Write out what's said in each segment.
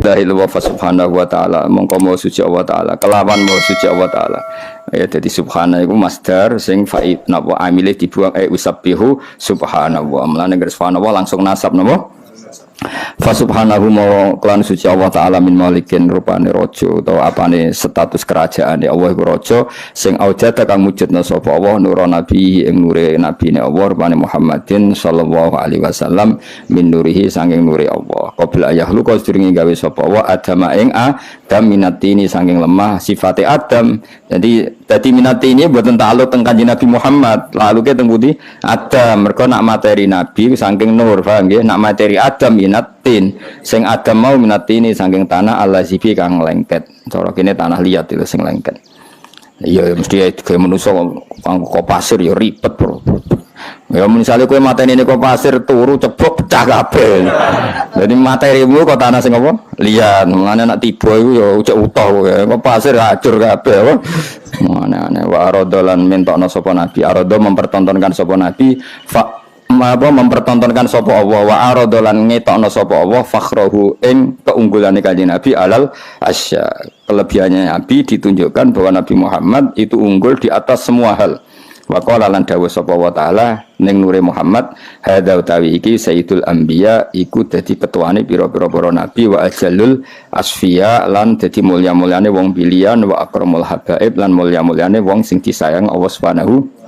Dahil wa subhanahu wa ta'ala mongko mau suci Allah ta'ala kelawan mau suci Allah ta'ala ya jadi subhana iku masdar sing fa'id napa amile dibuang usabbihu subhanahu wa mlane subhanahu langsung nasab napa fa subhanahu mau kelan suci Allah ta'ala min malikin rupane raja utawa apane status kerajaane Allah iku raja sing aujata kang mujudna sapa Allah nura nabi ing nure nabine Allah rupane Muhammadin sallallahu alaihi wasallam min nurihi saking nure Allah qabla ayahlu kau sedurunge gawe sapa Allah adam ing adam minatini saking lemah sifate adam jadi minatini mboten ta'alluq teng Kanjeng Nabi Muhammad lalu ke teng pundi adam mergo nak materi nabi saking nur paham nggih nak materi adam minatin sing adam mau minatini saking tanah allazibi kang lengket cara kene tanah liat itu sing lengket iya mesti kaya manusa kok pasir ya ribet bro ya misalnya kowe mateni kok pasir turu ceblok pecah kabeh jadi materimu kok tanah sing apa liat mengane nak tiba iku ya ujek utuh kok pasir hancur kabeh apa aneh-aneh wa aradolan mentokno sapa nabi arado mempertontonkan sapa nabi mempertontonkan sapa Allah wa aradolan ngetokno sapa Allah fakhrahu ing keunggulane Kanjeng Nabi alal asya kelebihannya Nabi ditunjukkan bahwa Nabi Muhammad itu unggul di atas semua hal wa qala lan dawuh sapa wa taala ning nure Muhammad hadza utawi iki sayyidul anbiya iku dadi ketuane pira-pira para nabi wa ajalul asfiya lan dadi mulya-mulyane wong pilihan wa akramul habaib lan mulya-mulyane wong sing disayang Allah Subhanahu.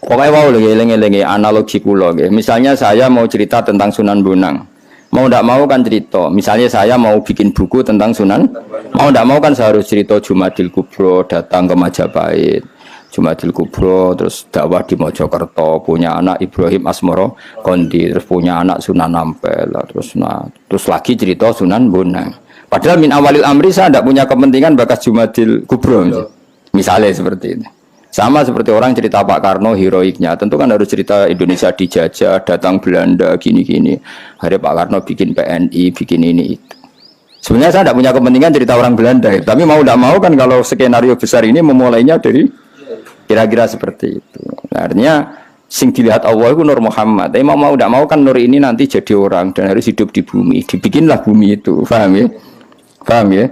Pokoknya wow eling-eling analogi kula nggih. Misalnya saya mau cerita tentang Sunan Bonang. Mau ndak mau kan cerita. Misalnya saya mau bikin buku tentang Sunan, mau ndak mau kan saya harus cerita Jumadil Kubro datang ke Majapahit. Jumadil Kubro terus dakwah di Mojokerto, punya anak Ibrahim Asmoro Kondi, terus punya anak Sunan Ampel, terus lagi cerita Sunan Bonang. Padahal min awalil amri saya tidak punya kepentingan bakas Jumadil Kubro. Misalnya seperti itu. Sama seperti orang cerita Pak Karno heroiknya, tentu kan harus cerita Indonesia dijajah, datang Belanda, gini-gini. Hari Pak Karno bikin PNI, bikin ini itu. Sebenarnya saya tidak punya kepentingan cerita orang Belanda, tapi mau tidak mau kan kalau skenario besar ini memulainya dari kira-kira seperti itu. Nah, artinya sing dilihat Allah itu Nur Muhammad. Tapi mau tidak mau kan Nur ini nanti jadi orang dan harus hidup di bumi. Dibikinlah bumi itu, paham ya? Paham ya?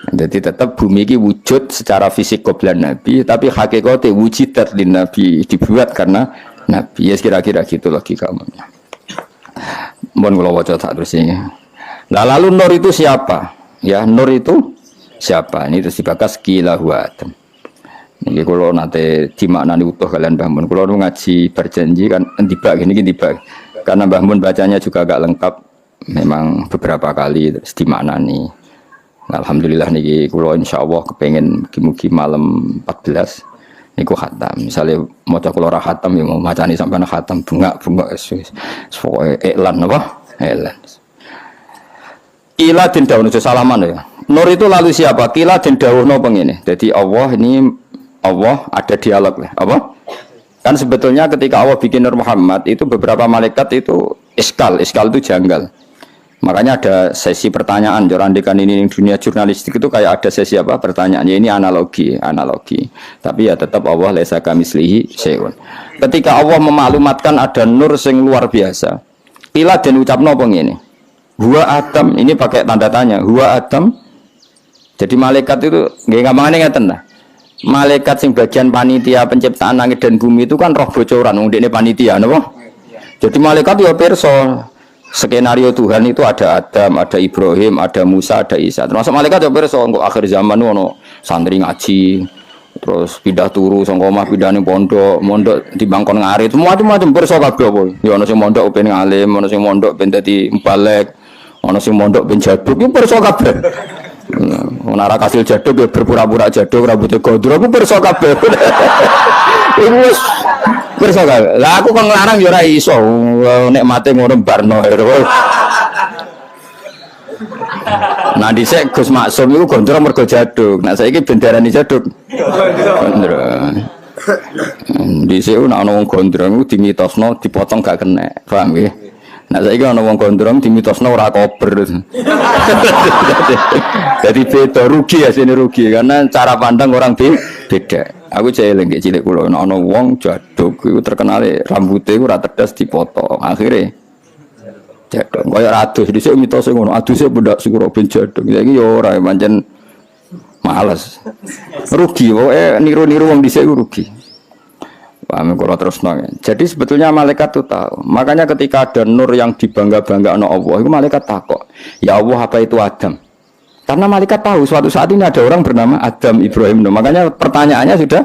Jadi tetap bumi ini wujud secara fisik qoblan Nabi, tapi hakikatnya wujudat lin Nabi dibuat karena Nabi. Ya kira-kira gitu logikanya. Mohon kula waca tak terus ini. Nah, lalu Nur itu siapa? Ya, Nur itu siapa? Ini terus dibakas kilahu Adam. Ini kalau nanti dimaknani utuh kalian Mbah Mun. Kalau ngaji berjanji kan dibak gini dibak. Karena Mbah Mun bacanya juga agak lengkap. Memang beberapa kali terus dimaknani. Alhamdulillah niki kula insyaallah kepengin mugi-mugi malam 14 niku khatam. Misale maca kula ra khatam ya mau macani sampean khatam bengak-bengak wis pokoke iklan apa? Iklan. Kila den dawuh salaman ya. Nur itu lalu siapa? Kila den dawuhno pengene. Jadi Allah ini Allah ada dialog lah. Apa? Kan sebetulnya ketika Allah bikin Nur Muhammad itu beberapa malaikat itu iskal itu janggal. Makanya ada sesi pertanyaan, jorandikan ini dunia jurnalistik itu kayak ada sesi apa pertanyaannya ini analogi. Tapi ya tetap Allah laisa kamitslihi syai'un. Ketika Allah memaklumatkan ada nur sing luar biasa. Ila den ucapno apa ngene? Huwa Adam, ini pakai tanda tanya. Huwa Adam. Jadi malaikat itu nggih gampangane ngeten lah. Malaikat sing bagian panitia penciptaan langit dan bumi itu kan roh bocoran wong dekne panitia napa? Jadi malaikat ya pirsa skenario Tuhan itu ada Adam, ada Ibrahim, ada Musa, ada Isa. Termasuk malaikat ya pirsa engko akhir zaman ono santri ngaji, terus pindah turu saka omah pindah ning pondok di bangkon ngarit, macam-macam pirsa kabeh apa. Ya ono sing mondok ben ngalim, ono sing mondok ben dadi mubalek, ono sing mondok ben jaduk, iki pirsa kabeh. Ono ora kasil jaduk ya berpura-pura jaduk, rambutnya gondrong, iku pirsa kabeh. Iku wis pirsa kabeh. Lah aku kok nglarang ya ora iso. Nek mate ngono barno. Nah dhisik Gus Maksum iku gondrong mergo jaduk. Nah saiki bendarani jaduk. Gondrong. Dhisik nek ana wong gondrong iku dimitosno dipotong gak kena. Paham nggih? Nah saiki ana wong gondrong dimitosno ora kober. Jadi beda rugi asline rugi karena cara pandang orang beda. Aku celing nggih cilik kula ana wong jaduk iku terkenal rambutnya iku ora tedas dipotong. Akhire Jadong kaya adus dhisik mitose ngono, aduse pendak sukura ben jadong. Saiki ya ora pancen males. Rugi pokoke niru-niru wong dhisik rugi. Paham kula terusno. Jadi sebetulnya malaikat itu tahu. Makanya ketika ada nur yang dibangga-banggakan Allah, itu malaikat takok, "Ya Allah, apa itu Adam?" Karena malaikat tahu suatu saat ini ada orang bernama Adam Ibrahim. Makanya pertanyaannya sudah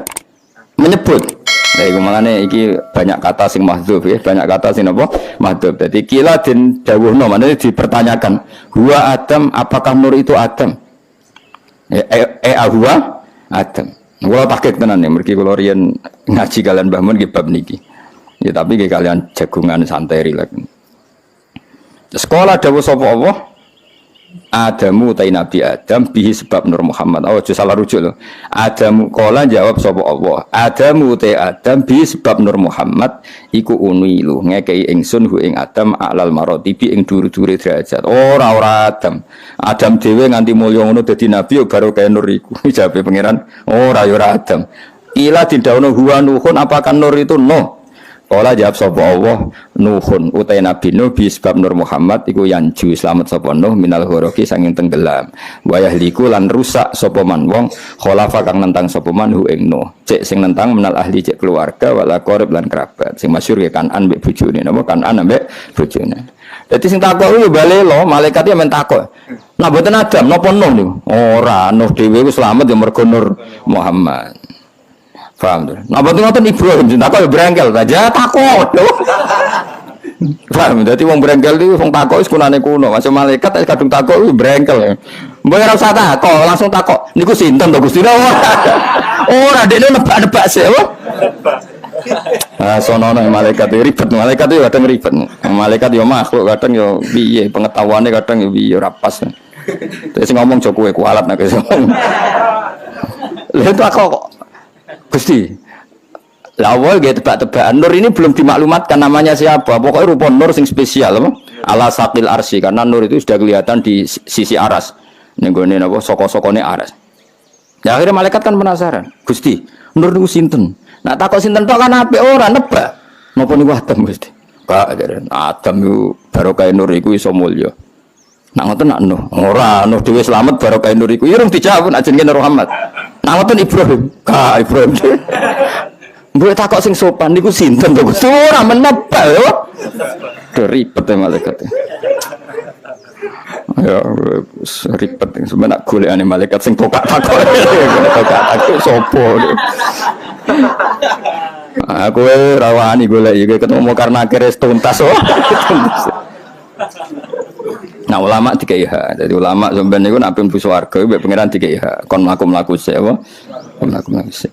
menyebut. Nah, itu makanya iki banyak kata sing mahdzuf ya, banyak kata sing apa? Mahdzuf. Jadi kila den dawuhno, maknanya dipertanyakan, "Huwa Adam, apakah nur itu Adam?" Huwa Adam. Kula paket tenan ya, mergi kula riyen ngaji kalian Mbah Mun nggih bab niki. Ya tapi nggih kalian jagungan santai rileks. Sekolah dawuh sapa Allah? Adamu utai Nabi Adam bihi sebab Nur Muhammad. Oh, salah rujuk loh. Adamu kola jawab sapa Allah. Adamu utai Adam bihi sebab Nur Muhammad iku unilu ngekei ingsun hu ing Adam alal marotibi ing duri-duri derajat. Ora Adam. Adam dhewe nganti mulya ngono dadi nabi baru kaya nur iku. Jawabe pangeran, ora ya ora Adam. Ila didhawuhna huwa nuhun apakah nur itu no? Kala jawab sapa Allah Nuhun utai Nabi Nuh bi sebab Nur Muhammad iku yanju selamat sapa Nuh minal ghoroki sanging tenggelam wa yahliku lan rusak sapa man wong khalafa kang nentang sapa man hu ing Nuh cek sing nentang menal ahli cek keluarga wala qarib lan kerabat sing masyhur ya Kanan mbek bojone napa Kanan mbek bojone. Dadi sing takok yo balelo malaikat men takok. Nah mboten Adam napa Nuh niku? Ora Nuh dhewe wis selamat ya mergo Nur Muhammad. Paham tuh. Nah, betul ngoten Ibrahim cinta kok berengkel aja takut. Paham? Dadi wong berengkel iki wong takut wis kunane kuno. Masuk malaikat kadung takut wis berengkel. Mbok ora usah takut, langsung takut. Niku sinten to Gusti? Ora dekne nebak-nebak sik, apa? Ah, sonono malaikat ribet, malaikat itu kadang ribet. Malaikat yo makhluk kadang yo piye pengetahuane kadang yo piye ora pas. Terus ngomong jo kowe kualat nek iso. Lha kok Gusti, lawal gitu tebak-tebakan nur ini belum dimaklumatkan namanya siapa. Pokoknya rupa nur sing spesial, apa? Ala sakil arsi karena nur itu sudah kelihatan di sisi aras. Nenggone apa? Soko-sokone aras. Ya akhirnya malaikat kan penasaran. Gusti, nur niku sinten? Nak takok sinten tok kan apik ora nebak. Napa niku Adam Gusti? Kak, Adam itu barokah nur iku iso mulya. Nak ngoten nak Nuh, ora Nuh dhewe slamet barokah nur iku. Ya rung dijawab nak jenenge Muhammad. Nak ngoten Ibrahim, Kak Ibrahim. Mbok takok sing sopan niku sinten to Gusti? Ora menebak yo. Ribet malaikat. Ya ribet sebenarnya golekane malaikat sing tokak takok. Tokak takok sapa. Aku rawani golek iki ketemu karena akhirnya tuntas oh. Nah ulama dikai hak. Jadi ulama sampeyan niku nek mlebu swarga mbek pangeran dikai hak. Kon mlaku-mlaku sik apa? Kon mlaku-mlaku sik.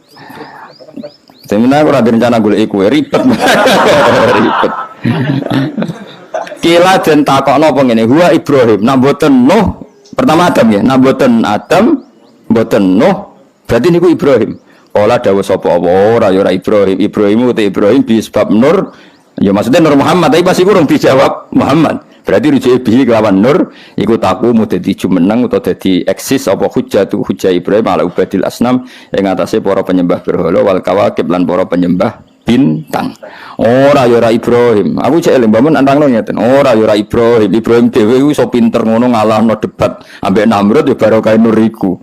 Seminare ora direncana golek kowe ribet. Ribet. Kila den takokno apa ngene, huwa Ibrahim. Nak mboten Nuh, pertama Adam ya. Nak mboten Adam, mboten Nuh, berarti niku Ibrahim. Kala dawuh sapa ora ya ora Ibrahim. Ibrahim uti Ibrahim bi sebab Nur. Ya maksudnya Nur Muhammad, tapi pasti kurang dijawab Muhammad. Berarti rujuk bihi kelawan nur iku taku mau dadi jumeneng utawa dadi eksis apa hujjah Ibrahim ala ubadil asnam ing atase para penyembah berhala wal kawakib lan para penyembah bintang. Ora ya ora Ibrahim. Aku cek eling mbamen antangno ngeten. Ora ya ora Ibrahim. Ibrahim dhewe iso pinter ngono ngalahno debat ambek Namrud ya barokah nur iku.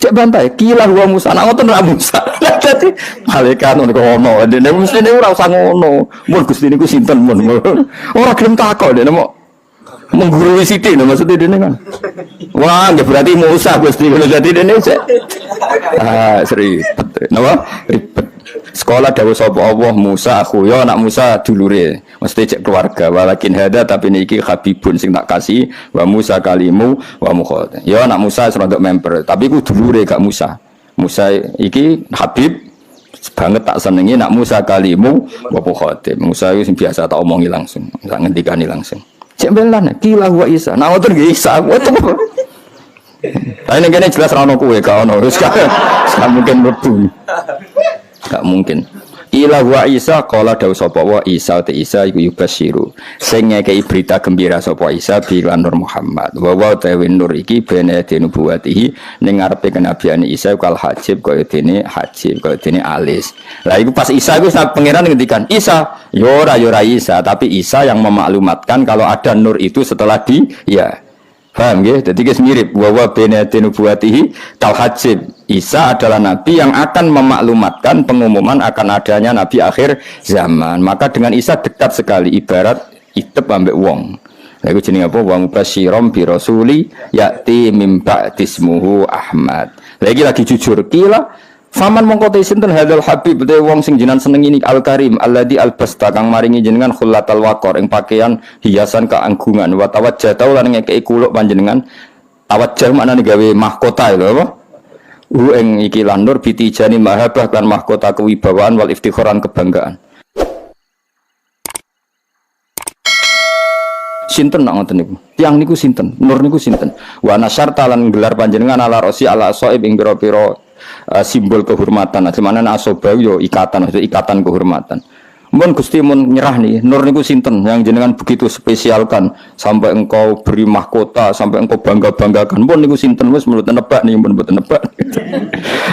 Cek bantai kila huwa Musa. Nak ngoten ra Musa. Dadi malaikat ngono kok ono. Dene mesti ora usah ngono. Mun Gusti niku sinten mun. Ora gelem takok dene mau menggurui sithik lho maksud dene kan. Wah, nggih berarti Musa Gusti kalau dadi dene cek. Ah, ribet. Napa? Ribet. Sekolah dawuh sapa Allah Musa aku ya anak Musa dulure. Mesti cek keluarga walakin hada tapi niki habibun sing tak kasih wa Musa kalimu wa mukhad. Ya anak Musa serodok member tapi ku dulure gak Musa. Musa iki Habib banget tak senengi nak Musa kalimu wa mukhad. Musa itu sing biasa tak omongi langsung, tak ngendikani langsung. Cek belan kila wa Isa. Nah ngoten nggih Isa. Lah nek kene jelas ra ono kowe gak ono. Wis gak mungkin mlebu. Gak mungkin. Ila wa Isa qala dawu sapa wa Isa te Isa iku yubasyiru sing ngekeki berita gembira sapa Isa bilan Nur Muhammad wa wa ta'wi nur iki bene nubuwatihi ning ngarepe kenabiane Isa kal hajib kaya dene hajib kaya dene alis. Lah iku pas Isa iku pangeran ngendikan Isa yo ora Isa tapi Isa yang memaklumatkan kalau ada nur itu setelah dia. Paham ya? Jadi guys mirip wa bene nubuwatihi kal hajib. Isa adalah nabi yang akan memaklumatkan pengumuman akan adanya nabi akhir zaman. Maka dengan Isa dekat sekali ibarat itep ambek wong. Lha iku jenenge apa? Wa mubasyirom bi rasuli ya'ti mim ba'dismuhu Ahmad. Lagi jujur kila faman mongko te sinten hadzal habib te wong sing jenengan seneng ini al karim alladzi albasta kang maringi jenengan khullatal waqor ing pakaian hiasan keanggungan wa tawajjah lan ngekeki kuluk panjenengan tawajjah maknane gawe mahkota lho apa ing iki lan nur bitijani mahabah lan mahkota kewibawaan wal iftikharan kebanggaan. Sinten nak ngoten niku? Tiang niku sinten? Nur niku sinten? Wa nasyarta lan gelar panjenengan ala rosi ala soib ing pira-pira simbol kehormatan. Semana asoba yo ikatan, itu ikatan kehormatan. Mun Gusti mun nyerah nih, nur niku sinten yang jenengan begitu spesialkan sampai engkau beri mahkota, sampai engkau bangga-banggakan. Mun niku sinten wis mboten nebak nih, mboten nebak.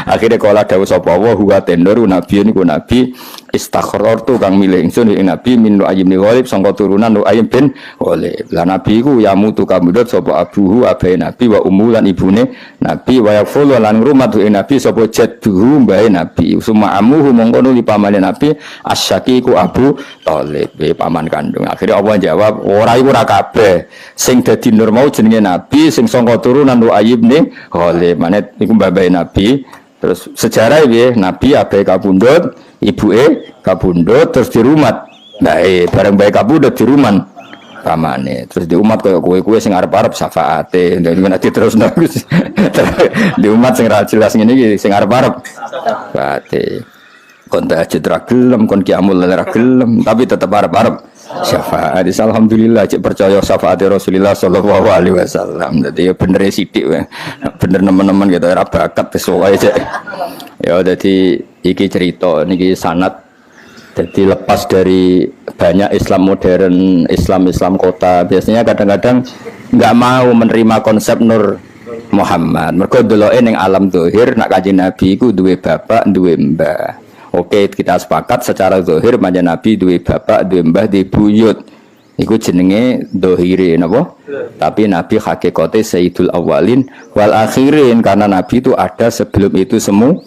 Akhirnya kala dawuh sapa wa huwa tendur nabi niku nabi istakhartu kang milih ingsun ing nabi min Nu'aym bin Ghalib sangka turunan Nu'aym bin Ghalib. Lah nabi iku ya mutu kamudut sapa abuhu abahe nabi wa ummu lan ibune nabi wa yaqulu lan ngrumat ing nabi sapa jadduhu mbahe nabi summa amuhu mongko nuli pamane nabi asyaki ku Abu Thalib paman kandung. Akhirnya Allah jawab ora iku ora kabeh sing dadi nur mau jenenge nabi sing sangka turunan Nu'aym bin Ghalib manet iku mbahe nabi. Terus sejarah piye nabi abahe kapundhut ibuke kapundhut terus dirumat. Nah, bareng bae kapundhut diruman pamane. Terus di umat koyo kowe sing arep-arep syafaate. Nek diterusno di umat sing ra jelas ngene iki sing arep-arep syafaate. Kon tahajud ra gelem, kon qiyamul lail ra gelem, tapi tetep arep-arep syafaat. Alhamdulillah cek percaya syafaat Rasulullah sallallahu alaihi wasallam. Dadi ya bener sithik wae. Bener nemen-nemen gitu ora bakat wis wae cek. Ya dadi iki cerita niki sanad jadi lepas dari banyak Islam modern, Islam kota biasanya kadang-kadang nggak mau menerima konsep Nur Muhammad. Mergo deloke ning alam zahir nak Kanjeng Nabi iku duwe bapak, duwe mbah. Oke, kita sepakat secara zahir panjang Nabi duwe bapak, duwe mbah, duwe buyut. Iku jenenge zahire napa? Tapi Nabi hakikate Sayyidul Awwalin wal Akhirin karena Nabi itu ada sebelum itu semua.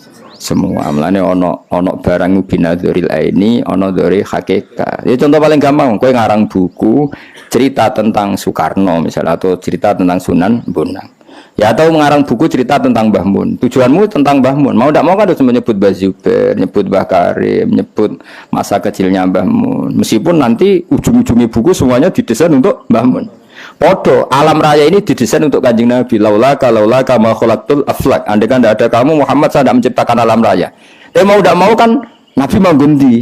Mulane ana barang binadzuril aini, ana dzuri hakikat. Ya contoh paling gampang, kowe ngarang buku cerita tentang Soekarno misalnya atau cerita tentang Sunan Bonang. Ya atau mengarang buku cerita tentang Mbah Mun. Tujuanmu tentang Mbah Mun. Mau tidak mau kan harus menyebut Mbah Zubair, menyebut Mbah Karim, menyebut masa kecilnya Mbah Mun. Meskipun nanti ujung-ujungnya buku semuanya didesain untuk Mbah Mun. Podo alam raya ini didesain untuk Kanjeng Nabi. Laulaka ma khalaqtul aflak. Andai kan tidak ada kamu Muhammad saya tidak menciptakan alam raya. Mau tidak mau kan Nabi menggundi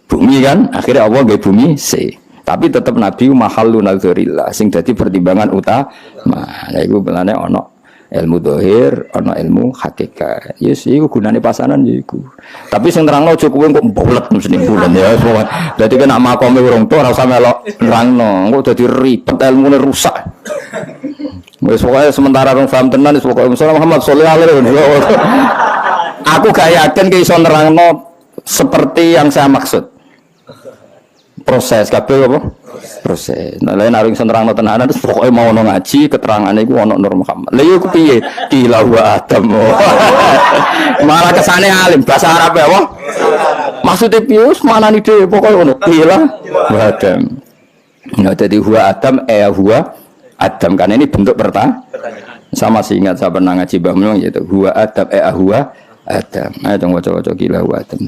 bumi kan. Akhirnya Allah nggih bumi se. Tapi tetap Nabi mahallun nadzurillah sing dadi pertimbangan utama. Nah iku belane ana ilmu dohir, ana ilmu hakikat. Yes, iku gunane pasanan iku. Tapi sing terangno aja kowe kok mbolet mesti bulan ya. Dadi kena makome urung to ora usah melok nerangno. Engko dadi ribet ilmune rusak. Wis pokoke sementara rong paham tenan wis pokoke Muhammad sallallahu alaihi wasallam. Aku gak yakin ki iso nerangno seperti yang saya maksud. Proses kabeh apa? Proses. Nah, lain arep iso nerangno tenanan terus pokoke mau ono ngaji keterangane iku ono Nur Muhammad. Lha iku piye? Gila wa Adam. Malah kesane alim bahasa Arab apa? Maksudnya piye? Manani dhewe pokoke ono. Gila wa Adam. Nah, jadi huwa Adam huwa Adam kan ini bentuk pertanyaan. Sama sih ingat saya pernah ngaji Mbah Mun gitu. Huwa Adam huwa Adam. Ayo dong waca-waca gila wa Adam.